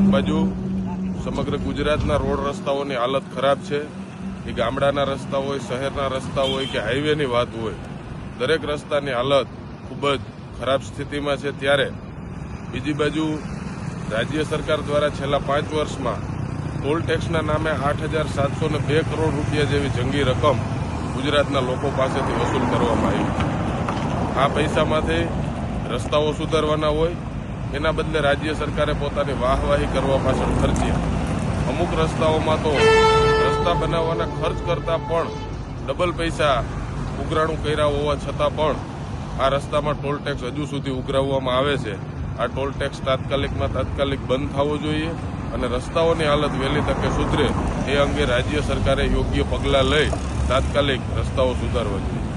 બાજુ સમગ્ર ગુજરાતના રોડ રસ્તાઓની હાલત ખરાબ છે। એ ગામડાના રસ્તા હોય, શહેરના રસ્તા હોય કે હાઈવેની વાત હોય, દરેક રસ્તાની હાલત ખૂબ જ ખરાબ સ્થિતિમાં છે। ત્યારે બીજી બાજુ રાજ્ય સરકાર દ્વારા છેલ્લા 5 વર્ષમાં ટોલ ટેક્સના નામે 8,702 કરોડ રૂપિયા જેવી જંગી રકમ ગુજરાતના લોકો પાસેથી વસૂલ કરવામાં આવી છે। આ પૈસામાંથી રસ્તાઓ સુધારવાના હોય, એના બદલે રાજ્ય સરકારે પોતાની વાહવાહી કરવા પાછળ ખર્ચ્યા। અમુક રસ્તાઓમાં તો રસ્તા બનાવવાના ખર્ચ કરતાં પણ ડબલ પૈસા ઉઘરાણું કર્યા હોવા છતાં પણ આ રસ્તામાં ટોલ ટેક્સ હજુ સુધી ઉઘરાવવામાં આવે છે। આ ટોલ ટેક્સ તાત્કાલિક બંધ થવો જોઈએ અને રસ્તાઓની હાલત વહેલી તકે સુધરે એ અંગે રાજ્ય સરકારે યોગ્ય પગલાં લઈ તાત્કાલિક રસ્તાઓ સુધારવા જોઈએ।